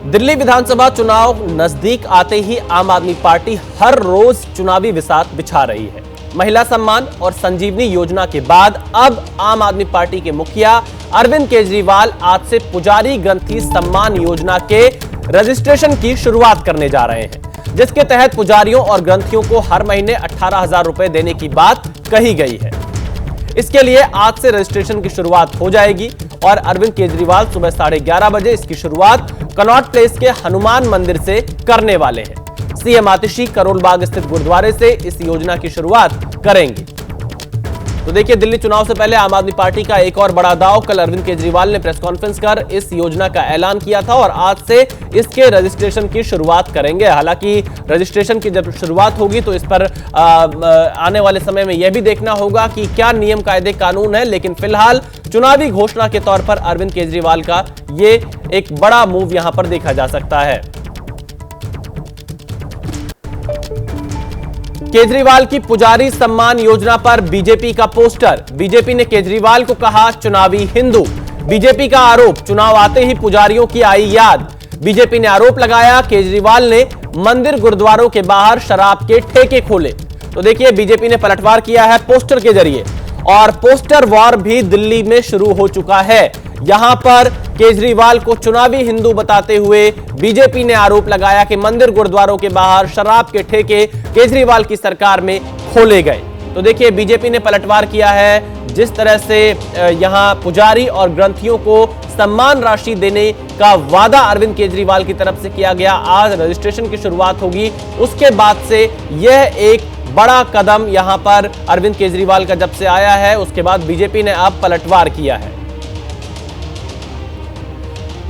दिल्ली विधानसभा चुनाव नजदीक आते ही आम आदमी पार्टी हर रोज चुनावी बिसात बिछा रही है। महिला सम्मान और संजीवनी योजना के बाद अब आम आदमी पार्टी के मुखिया अरविंद केजरीवाल आज से पुजारी ग्रंथी सम्मान योजना के रजिस्ट्रेशन की शुरुआत करने जा रहे हैं, जिसके तहत पुजारियों और ग्रंथियों को हर महीने 18,000 रुपए देने की बात कही गई है। इसके लिए आज से रजिस्ट्रेशन की शुरुआत हो जाएगी और अरविंद केजरीवाल सुबह 11:30 बजे इसकी शुरुआत कनॉट प्लेस के हनुमान मंदिर से करने वाले हैं। सीएम आतिशी करोल बाग स्थित गुरुद्वारे से इस योजना की शुरुआत करेंगे। तो देखिए, दिल्ली चुनाव से पहले आम आदमी पार्टी का एक और बड़ा दांव। कल अरविंद केजरीवाल ने प्रेस कॉन्फ्रेंस कर इस योजना का ऐलान किया था और आज से इसके रजिस्ट्रेशन की शुरुआत करेंगे। हालांकि रजिस्ट्रेशन की जब शुरुआत होगी तो इस पर आने वाले समय में यह भी देखना होगा कि क्या नियम कायदे कानून है, लेकिन फिलहाल चुनावी घोषणा के तौर पर अरविंद केजरीवाल का ये एक बड़ा मूव यहां पर देखा जा सकता है। केजरीवाल की पुजारी सम्मान योजना पर बीजेपी का पोस्टर। बीजेपी ने केजरीवाल को कहा चुनावी हिंदू। बीजेपी का आरोप, चुनाव आते ही पुजारियों की आई याद। बीजेपी ने आरोप लगाया केजरीवाल ने मंदिर गुरुद्वारों के बाहर शराब के ठेके खोले। तो देखिए, बीजेपी ने पलटवार किया है पोस्टर के जरिए और पोस्टर वॉर भी दिल्ली में शुरू हो चुका है। यहां पर केजरीवाल को चुनावी हिंदू बताते हुए बीजेपी ने आरोप लगाया कि मंदिर गुरुद्वारों के बाहर शराब के ठेके केजरीवाल की सरकार में खोले गए। तो देखिए, बीजेपी ने पलटवार किया है। जिस तरह से यहां पुजारी और ग्रंथियों को सम्मान राशि देने का वादा अरविंद केजरीवाल की तरफ से किया गया, आज रजिस्ट्रेशन की शुरुआत होगी। उसके बाद से यह एक बड़ा कदम यहां पर अरविंद केजरीवाल का जब से आया है, उसके बाद बीजेपी ने अब पलटवार किया है।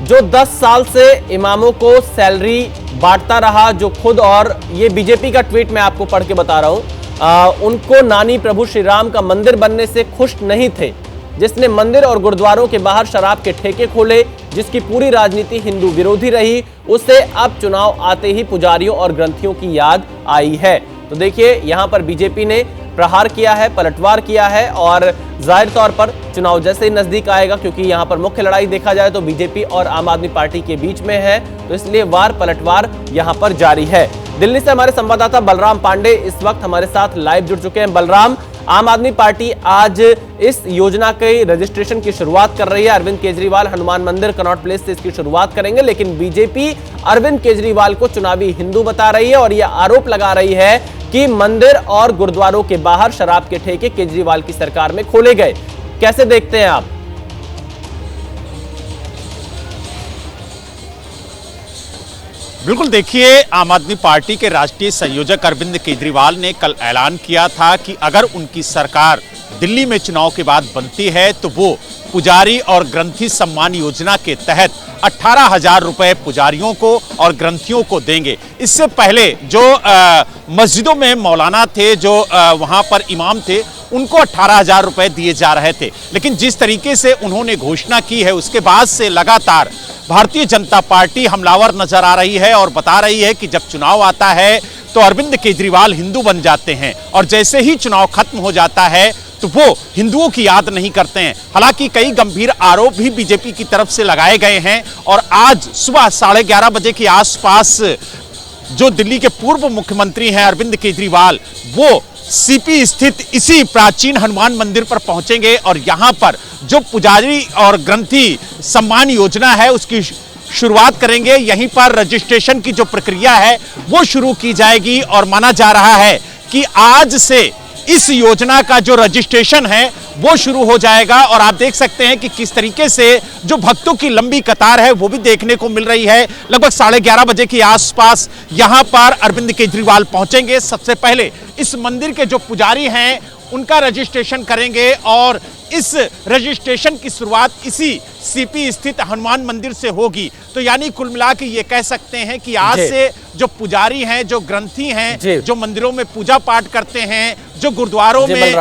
जो 10 साल से इमामों को सैलरी बांटता रहा, जो खुद, और ये बीजेपी का ट्वीट मैं आपको पढ़ के बता रहा हूं, उनको नानी प्रभु श्री राम का मंदिर बनने से खुश नहीं थे, जिसने मंदिर और गुरुद्वारों के बाहर शराब के ठेके खोले, जिसकी पूरी राजनीति हिंदू विरोधी रही, उसे अब चुनाव आते ही पुजारियों और ग्रंथियों की याद आई है। तो देखिए, यहां पर बीजेपी ने प्रहार किया है, पलटवार किया है और जाहिर तौर पर चुनाव जैसे ही नजदीक आएगा, क्योंकि यहां पर मुख्य लड़ाई देखा जाए तो बीजेपी और आम आदमी पार्टी के बीच में है, तो इसलिए वार पलटवार यहां पर जारी है। दिल्ली से हमारे संवाददाता बलराम पांडे इस वक्त हमारे साथ लाइव जुड़ चुके हैं। बलराम, आम आदमी पार्टी आज इस योजना के रजिस्ट्रेशन की शुरुआत कर रही है। अरविंद केजरीवाल हनुमान मंदिर कनॉट प्लेस से इसकी शुरुआत करेंगे, लेकिन बीजेपी अरविंद केजरीवाल को चुनावी हिंदू बता रही है और यह आरोप लगा रही है कि मंदिर और गुरुद्वारों के बाहर शराब के ठेके केजरीवाल की सरकार में खोले गए। कैसे देखते हैं आप? बिल्कुल, देखिए, आम आदमी पार्टी के राष्ट्रीय संयोजक अरविंद केजरीवाल ने कल ऐलान किया था कि अगर उनकी सरकार दिल्ली में चुनाव के बाद बनती है तो वो पुजारी और ग्रंथी सम्मान योजना के तहत 18,000 रुपए पुजारियों को और ग्रंथियों को देंगे। इससे पहले जो मस्जिदों में मौलाना थे, जो वहां पर इमाम थे, उनको 18,000 रुपए दिए जा रहे थे। लेकिन जिस तरीके से उन्होंने घोषणा की है, उसके बाद से लगातार भारतीय जनता पार्टी हमलावर नजर आ रही है और बता रही है कि जब चुनाव आता है तो अरविंद केजरीवाल हिंदू बन जाते हैं और जैसे ही चुनाव खत्म हो जाता है तो वो हिंदुओं की याद नहीं करते हैं। हालांकि कई गंभीर आरोप भी बीजेपी की तरफ से लगाए गए हैं और आज सुबह 11:30 बजे के आसपास जो दिल्ली के पूर्व मुख्यमंत्री हैं अरविंद केजरीवाल, वो सीपी स्थित इसी प्राचीन हनुमान मंदिर पर पहुंचेंगे और यहां पर जो पुजारी और ग्रंथी सम्मान योजना है उसकी शुरुआत करेंगे। यहीं पर रजिस्ट्रेशन की जो प्रक्रिया है वो शुरू की जाएगी और माना जा रहा है कि आज से इस योजना का जो रजिस्ट्रेशन है वो शुरू हो जाएगा। और आप देख सकते हैं कि किस तरीके से जो भक्तों की लंबी कतार है वो भी देखने को मिल रही है। लगभग 11:30 बजे के आसपास यहां पर अरविंद केजरीवाल पहुंचेंगे। सबसे पहले इस मंदिर के जो पुजारी हैं उनका रजिस्ट्रेशन करेंगे और इस रजिस्ट्रेशन की शुरुआत इसी सीपी स्थित हनुमान मंदिर से होगी। तो यानी कुल मिला के ये कह सकते हैं कि आज से जो पुजारी हैं, जो ग्रंथी हैं, जो मंदिरों में पूजा पाठ करते हैं, जो गुरुद्वारों में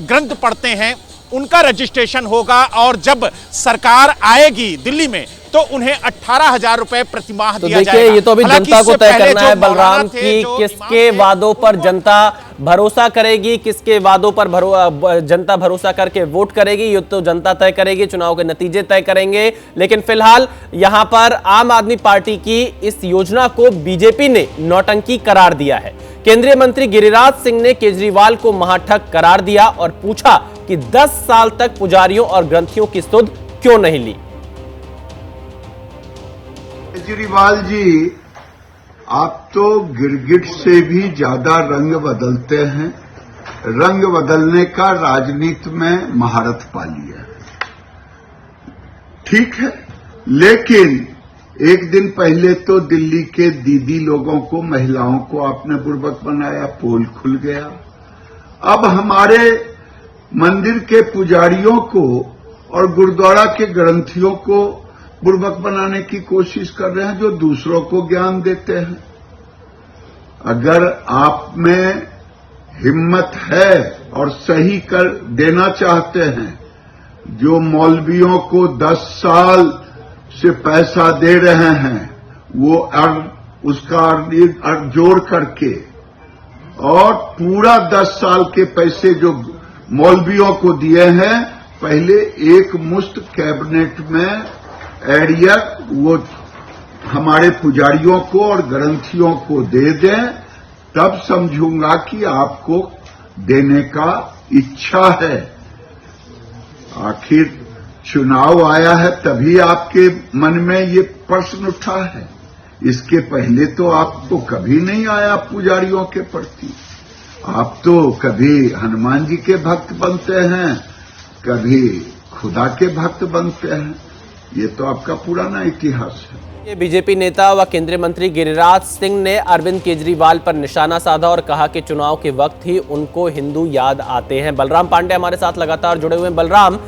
ग्रंथ पढ़ते हैं, उनका रजिस्ट्रेशन होगा और जब सरकार आएगी दिल्ली में तो उन्हें 18,000 रुपए प्रतिमाह दिया जाएगा। ये तो अभी जनता को तय करना है बलराम की किसके वादों पर जनता भरोसा करेगी, किसके वादों पर जनता भरोसा करके वोट करेगी, ये तो जनता तय करेगी, चुनाव के नतीजे तय करेंगे। लेकिन फिलहाल यहां पर आम आदमी पार्टी की इस योजना को बीजेपी ने नौटंकी करार दिया है। केंद्रीय मंत्री गिरिराज सिंह ने केजरीवाल को महाठग करार दिया और पूछा कि 10 साल तक पुजारियों और ग्रंथियों की सुध क्यों नहीं ली। केजरीवाल जी, आप तो गिरगिट से भी ज्यादा रंग बदलते हैं। रंग बदलने का राजनीति में महारत पा लिया है, ठीक है। लेकिन एक दिन पहले तो दिल्ली के दीदी लोगों को, महिलाओं को आपने बुर्बक बनाया, पोल खुल गया। अब हमारे मंदिर के पुजारियों को और गुरुद्वारा के ग्रंथियों को बुर्बक बनाने की कोशिश कर रहे हैं, जो दूसरों को ज्ञान देते हैं। अगर आप में हिम्मत है और सही कर देना चाहते हैं, जो मौलवियों को 10 साल से पैसा दे रहे हैं, वो उसका जोड़ करके और पूरा 10 साल के पैसे जो मौलवियों को दिए हैं, पहले एक मुश्त कैबिनेट में एरिया वो हमारे पुजारियों को और ग्रंथियों को दे दें, तब समझूंगा कि आपको देने का इच्छा है। आखिर चुनाव आया है तभी आपके मन में ये प्रश्न उठा है। इसके पहले तो आपको कभी नहीं आया पुजारियों के प्रति। आप तो कभी हनुमान जी के भक्त बनते हैं, कभी खुदा के भक्त बनते हैं। ये तो आपका पुराना इतिहास है। ये बीजेपी नेता व केंद्रीय मंत्री गिरिराज सिंह ने अरविंद केजरीवाल पर निशाना साधा और कहा कि चुनाव के वक्त ही उनको हिंदू याद आते हैं। बलराम पांडे हमारे साथ लगातार जुड़े हुए हैं। बलराम,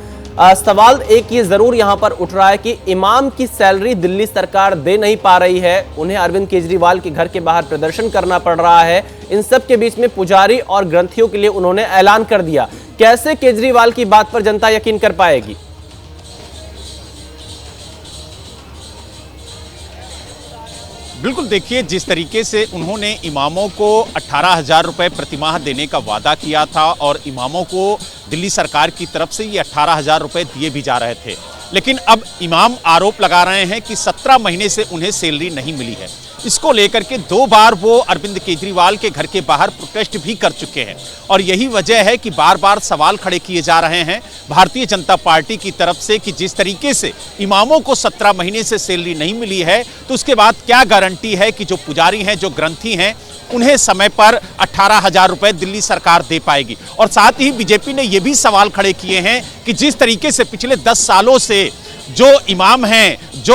सवाल एक ये जरूर यहां पर उठ रहा है कि इमाम की सैलरी दिल्ली सरकार दे नहीं पा रही है, उन्हें अरविंद केजरीवाल के घर के बाहर प्रदर्शन करना पड़ रहा है। इन सब के बीच में पुजारी और ग्रंथियों के लिए उन्होंने ऐलान कर दिया। कैसे केजरीवाल की बात पर जनता यकीन कर पाएगी? बिल्कुल, देखिए जिस तरीके से उन्होंने इमामों को 18,000 रुपए प्रतिमाह देने का वादा किया था और इमामों को दिल्ली सरकार की तरफ से ये 18,000 रुपए दिए भी जा रहे थे, लेकिन अब इमाम आरोप लगा रहे हैं कि 17 महीने से उन्हें सैलरी नहीं मिली है। इसको लेकर के 2 बार वो अरविंद केजरीवाल के घर के बाहर प्रोटेस्ट भी कर चुके हैं और यही वजह है कि बार बार सवाल खड़े किए जा रहे हैं भारतीय जनता पार्टी की तरफ से कि जिस तरीके से इमामों को 17 महीने से सैलरी नहीं मिली है, तो उसके बाद क्या गारंटी है कि जो पुजारी हैं, जो ग्रंथी हैं, उन्हें समय पर 18,000 रुपए दिल्ली सरकार दे पाएगी। और साथ ही बीजेपी ने यह भी सवाल खड़े किए हैं कि जिस तरीके से पिछले 10 सालों से जो इमाम हैं, जो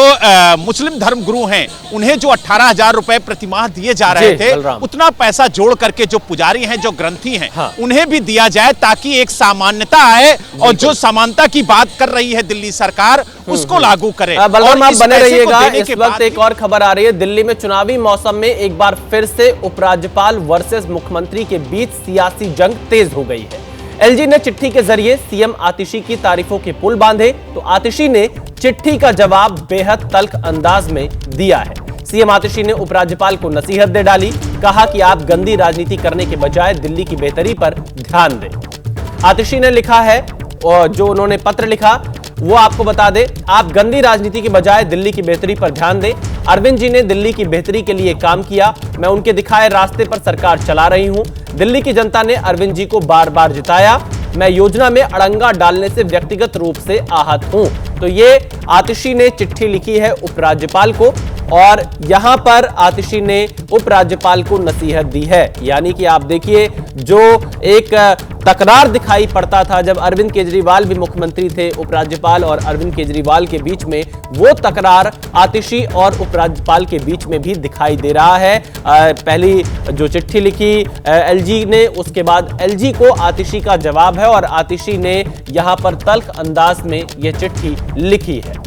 मुस्लिम धर्म गुरु हैं, उन्हें जो 18,000 रुपए प्रतिमाह दिए जा रहे थे, उतना पैसा जोड़ करके जो पुजारी हैं, जो ग्रंथी हैं, उन्हें भी दिया जाए ताकि एक सामान्यता आए और जो समानता की बात कर रही है दिल्ली सरकार, उसको लागू करे। बलराम, आप बने रहिएगा। इस वक्त एक और खबर आ रही है। दिल्ली में चुनावी मौसम में एक बार फिर से उपराज्यपाल वर्सेस मुख्यमंत्री के बीच सियासी जंग तेज हो गई है। एलजी ने चिट्ठी के जरिए सीएम आतिशी की तारीफों के पुल बांधे, तो आतिशी ने चिट्ठी का जवाब बेहद तल्ख अंदाज में दिया है। सीएम आतिशी ने उपराज्यपाल को नसीहत दे डाली, कहा कि आप गंदी राजनीति करने के बजाय दिल्ली की बेहतरी पर ध्यान दें। आतिशी ने लिखा है, और जो उन्होंने पत्र लिखा वो आपको बता दे, आप गंदी राजनीति के बजाय दिल्ली की बेहतरी पर ध्यान दें। अरविंद जी ने दिल्ली की बेहतरी के लिए काम किया, मैं उनके दिखाए रास्ते पर सरकार चला रही हूं। दिल्ली की जनता ने अरविंद जी को बार बार जिताया, मैं योजना में अड़ंगा डालने से व्यक्तिगत रूप से आहत हूं। तो ये आतिशी ने चिट्ठी लिखी है उपराज्यपाल को और यहां पर आतिशी ने उपराज्यपाल को नसीहत दी है। यानी कि आप देखिए, जो एक तकरार दिखाई पड़ता था जब अरविंद केजरीवाल भी मुख्यमंत्री थे, उपराज्यपाल और अरविंद केजरीवाल के बीच में, वो तकरार आतिशी और उपराज्यपाल के बीच में भी दिखाई दे रहा है। पहली जो चिट्ठी लिखी एलजी ने, उसके बाद एलजी को आतिशी का जवाब है और आतिशी ने यहां पर तल्ख अंदाज में यह चिट्ठी लिखी है।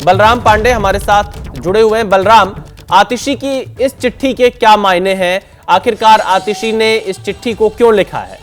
बलराम पांडे हमारे साथ जुड़े हुए हैं। बलराम, आतिशी की इस चिट्ठी के क्या मायने हैं? आखिरकार आतिशी ने इस चिट्ठी को क्यों लिखा है?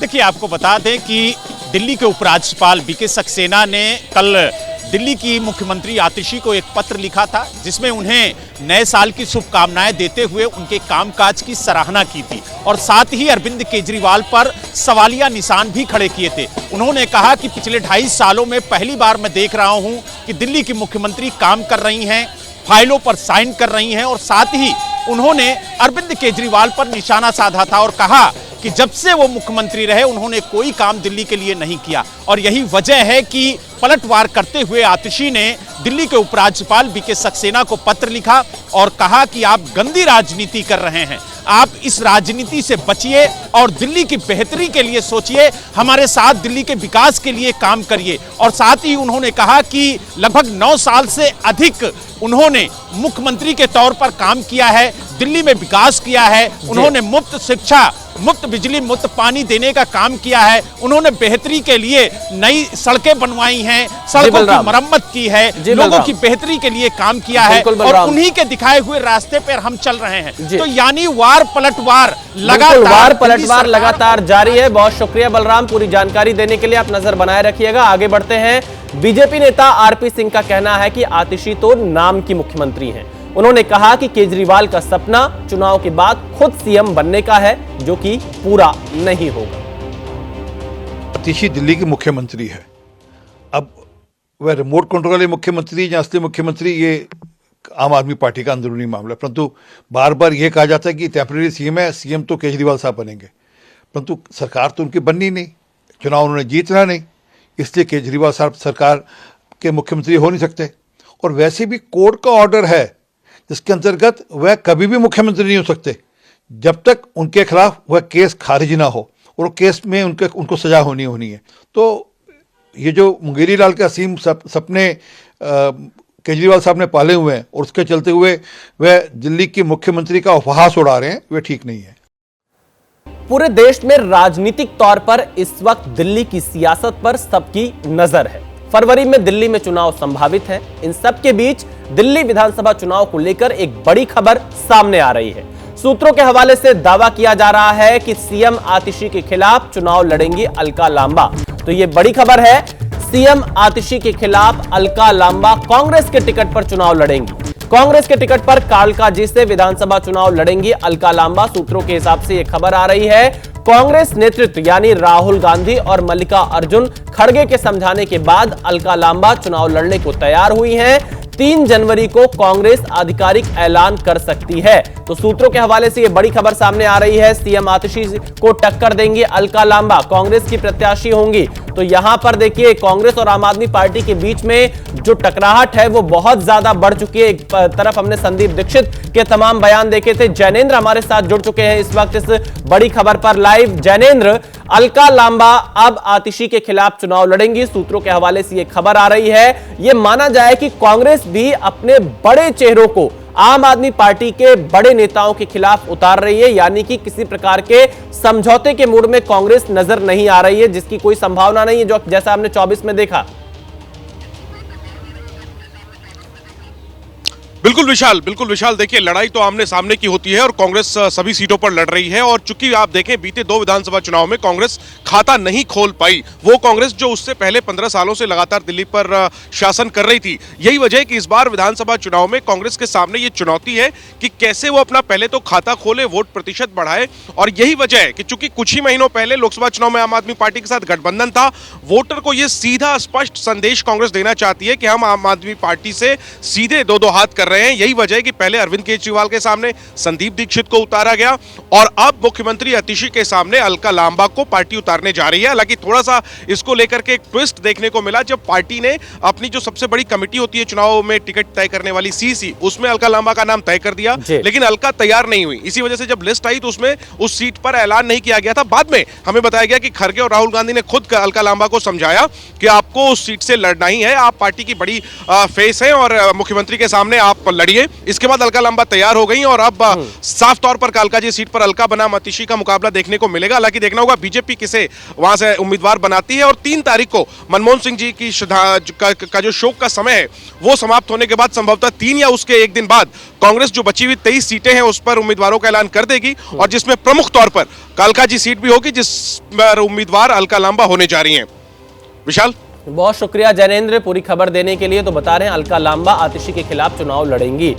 देखिए, आपको बता दें कि दिल्ली के उपराज्यपाल बीके सक्सेना ने कल दिल्ली की मुख्यमंत्री आतिशी को एक पत्र लिखा था जिसमें उन्हें नए साल की शुभकामनाएं देते हुए उनके कामकाज की सराहना की थी और साथ ही अरविंद केजरीवाल पर सवालिया निशान भी खड़े किए थे। उन्होंने कहा कि पिछले 2.5 सालों में पहली बार मैं देख रहा हूं कि दिल्ली की मुख्यमंत्री काम कर रही हैं, फाइलों पर साइन कर रही हैं और साथ ही उन्होंने अरविंद केजरीवाल पर निशाना साधा था और कहा कि जब से वो मुख्यमंत्री रहे उन्होंने कोई काम दिल्ली के लिए नहीं किया और यही वजह है कि पलटवार करते हुए आतिशी ने दिल्ली के उपराज्यपाल बीके सक्सेना को पत्र लिखा और कहा कि आप गंदी राजनीति कर रहे हैं, आप इस राजनीति से बचिए और दिल्ली की बेहतरी के लिए सोचिए, हमारे साथ दिल्ली के विकास के लिए काम करिए। और साथ ही उन्होंने कहा कि लगभग 9 साल से अधिक उन्होंने मुख्यमंत्री के तौर पर काम किया है, दिल्ली में विकास किया है, उन्होंने मुफ्त शिक्षा, मुफ्त बिजली, मुफ्त पानी देने का काम किया है, उन्होंने बेहतरी के लिए नई सड़कें बनवाई हैं, सड़कों की मरम्मत की है, लोगों की बेहतरी के लिए काम किया है और उन्हीं के दिखाए हुए रास्ते पर हम चल रहे हैं। तो यानी वार पलटवार लगातार जारी है। बहुत शुक्रिया बलराम, पूरी जानकारी देने के लिए। आप नजर बनाए रखिएगा। आगे बढ़ते हैं। बीजेपी नेता आरपी सिंह का कहना है कि आतिशी तो नाम की मुख्यमंत्री हैं। उन्होंने कहा कि केजरीवाल का सपना चुनाव के बाद खुद सीएम बनने का है, जो कि पूरा नहीं होगा। आतिशी दिल्ली की मुख्यमंत्री है। अब वह रिमोट कंट्रोल वाले मुख्यमंत्री या असली मुख्यमंत्री, ये आम आदमी पार्टी का अंदरूनी मामला है। परंतु बार बार यह कहा जाता है कि टेम्परेरी सीएम है, सीएम तो केजरीवाल साहब बनेंगे, परंतु सरकार तो उनकी बननी नहीं, चुनाव उन्होंने जीतना नहीं, इसलिए केजरीवाल साहब सरकार के मुख्यमंत्री हो नहीं सकते। और वैसे भी कोर्ट का ऑर्डर है जिसके अंतर्गत वह कभी भी मुख्यमंत्री नहीं हो सकते जब तक उनके खिलाफ वह केस खारिज ना हो और केस में उनको सजा होनी है। तो ये जो मुंगेरी लाल के असीम सपने केजरीवाल साहब ने पाले हुए हैं और उसके चलते हुए वह दिल्ली की मुख्यमंत्री का उपहास उड़ा रहे हैं, वह ठीक नहीं है। पूरे देश में राजनीतिक तौर पर इस वक्त दिल्ली की सियासत पर सबकी नजर है। फरवरी में दिल्ली में चुनाव संभावित है। इन सब के बीच दिल्ली विधानसभा चुनाव को लेकर एक बड़ी खबर सामने आ रही है। सूत्रों के हवाले से दावा किया जा रहा है कि सीएम आतिशी के खिलाफ चुनाव लड़ेंगी अलका लांबा। तो यह बड़ी खबर है, सीएम आतिशी के खिलाफ अलका लांबा कांग्रेस के टिकट पर चुनाव लड़ेंगी। कांग्रेस के टिकट पर कालकाजी से विधानसभा चुनाव लड़ेंगी अलका लांबा। सूत्रों के हिसाब से यह खबर आ रही है। कांग्रेस नेतृत्व यानी राहुल गांधी और मल्लिका अर्जुन खड़गे के समझाने के बाद अलका लांबा चुनाव लड़ने को तैयार हुई हैं। 3 जनवरी को कांग्रेस आधिकारिक ऐलान कर सकती है। तो सूत्रों के हवाले से यह बड़ी खबर सामने आ रही है। सीएम आतिशी को टक्कर देंगी अलका लांबा, कांग्रेस की प्रत्याशी होंगी। तो यहां पर देखिए, कांग्रेस और आम आदमी पार्टी के बीच में जो टकराहट है वो बहुत ज्यादा बढ़ चुकी है। एक तरफ हमने संदीप दीक्षित के तमाम बयान देखे थे। जैनेंद्र हमारे साथ जुड़ चुके हैं इस वक्त इस बड़ी खबर पर लाइव। जैनेंद्र, अलका लांबा अब आतिशी के खिलाफ चुनाव लड़ेंगी। सूत्रों के हवाले से यह खबर आ रही है। यह माना जाए कि कांग्रेस भी अपने बड़े चेहरों को आम आदमी पार्टी के बड़े नेताओं के खिलाफ उतार रही है, यानी कि किसी प्रकार के समझौते के मूड में कांग्रेस नजर नहीं आ रही है, जिसकी कोई संभावना नहीं है, जो जैसा हमने 24 में देखा। बिल्कुल विशाल, देखिए लड़ाई तो आमने सामने की होती है और कांग्रेस सभी सीटों पर लड़ रही है। और चूंकि आप देखें बीते 2 विधानसभा चुनाव में कांग्रेस खाता नहीं खोल पाई, वो कांग्रेस जो उससे पहले 15 सालों से लगातार दिल्ली पर शासन कर रही थी। यही वजह है कि इस बार विधानसभा चुनाव में कांग्रेस के सामने ये चुनौती है कि कैसे वो अपना पहले तो खाता खोले, वोट प्रतिशत बढ़ाए। और यही वजह है कि चूंकि कुछ ही महीनों पहले लोकसभा चुनाव में आम आदमी पार्टी के साथ गठबंधन था, वोटर को यह सीधा स्पष्ट संदेश कांग्रेस देना चाहती है कि हम आम आदमी पार्टी से सीधे 2-2 हाथ कर रहे हैं। यही वजह है कि पहले अरविंद केजरीवाल के सामने संदीप दीक्षित को उतारा गया और अब मुख्यमंत्री आतिशी के सामने अलका लांबा को पार्टी उतारने जा रही है। हालांकि थोड़ा सा इसको लेकर के एक ट्विस्ट देखने को मिला जब पार्टी ने अपनी जो सबसे बड़ी कमेटी होती है चुनाव में टिकट तय करने वाली सीसी, उसमें अलका लांबा का नाम तय कर दिया, लेकिन अलका तैयार नहीं हुई। इसी वजह से जब लिस्ट आई तो उसमें उस सीट पर ऐलान नहीं किया गया था। बाद में हमें बताया गया कि खड़गे और राहुल गांधी ने खुद अलका लांबा को समझाया कि आपको उस सीट से लड़ना ही है, आप पार्टी की बड़ी फेस हैं और मुख्यमंत्री के सामने आप लड़िए। इसके बाद अलका लांबा तैयार हो गई और अब साफ तौर पर कालकाजी सीट पर अलका बनाम आतिशी का मुकाबला देखने को मिलेगा। हालांकि देखना होगा बीजेपी किसे वहां से उम्मीदवार बनाती है। और 3 तारीख को मनमोहन सिंह जी की का जो शोक का समय है वो समाप्त होने के बाद संभवतः 3 या उसके 1 दिन बाद कांग्रेस जो बची हुई 23 सीटें हैं उस पर उम्मीदवारों का ऐलान कर देगी और जिसमें प्रमुख तौर पर कालकाजी सीट भी होगी जिस पर उम्मीदवार अलका लांबा होने जा रही हैं। विशाल। बहुत शुक्रिया जैनेंद्र पूरी खबर देने के लिए। तो बता रहे हैं अलका लांबा आतिशी के खिलाफ चुनाव लड़ेंगी।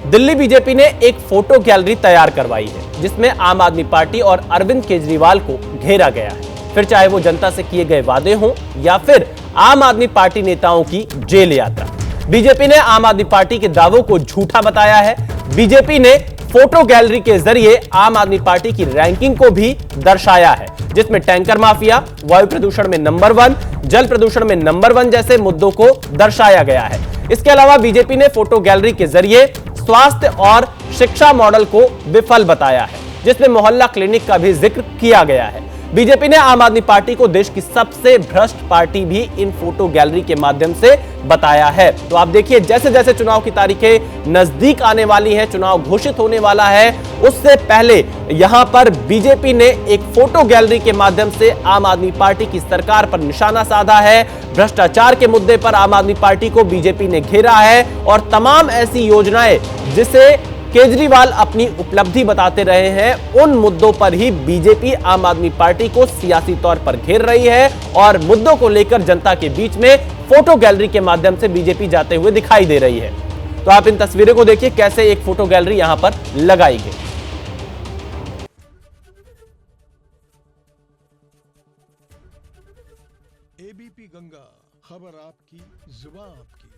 दिल्ली बीजेपी ने एक फोटो गैलरी तैयार करवाई है जिसमें आम आदमी पार्टी और अरविंद केजरीवाल को घेरा गया है, फिर चाहे वो जनता से किए गए वादे हों या फिर आम आदमी पार्टी नेताओं की जेल यात्रा। बीजेपी ने आम आदमी पार्टी के दावों को झूठा बताया है। बीजेपी ने फोटो गैलरी के जरिए आम आदमी पार्टी की रैंकिंग को भी दर्शाया है, जिसमें टैंकर माफिया, वायु प्रदूषण में नंबर 1, जल प्रदूषण में नंबर 1 जैसे मुद्दों को दर्शाया गया है। इसके अलावा बीजेपी ने फोटो गैलरी के जरिए स्वास्थ्य और शिक्षा मॉडल को विफल बताया है, जिसमें मोहल्ला क्लिनिक का भी जिक्र किया गया है। बीजेपी ने आम आदमी पार्टी को देश की सबसे भ्रष्ट पार्टी भी इन फोटो गैलरी के माध्यम से बताया है। तो आप देखिए जैसे जैसे चुनाव की तारीखें नजदीक आने वाली हैं, चुनाव घोषित होने वाला है, उससे पहले यहां पर बीजेपी ने एक फोटो गैलरी के माध्यम से आम आदमी पार्टी की सरकार पर निशाना साधा है। भ्रष्टाचार के मुद्दे पर आम आदमी पार्टी को बीजेपी ने घेरा है और तमाम ऐसी योजनाएं जिसे केजरीवाल अपनी उपलब्धि बताते रहे हैं, उन मुद्दों पर ही बीजेपी आम आदमी पार्टी को सियासी तौर पर घेर रही है और मुद्दों को लेकर जनता के बीच में फोटो गैलरी के माध्यम से बीजेपी जाते हुए दिखाई दे रही है। तो आप इन तस्वीरों को देखिए कैसे एक फोटो गैलरी यहां पर लगाई गई। एबीपी गंगा, खबर आपकी, जुबान आपकी।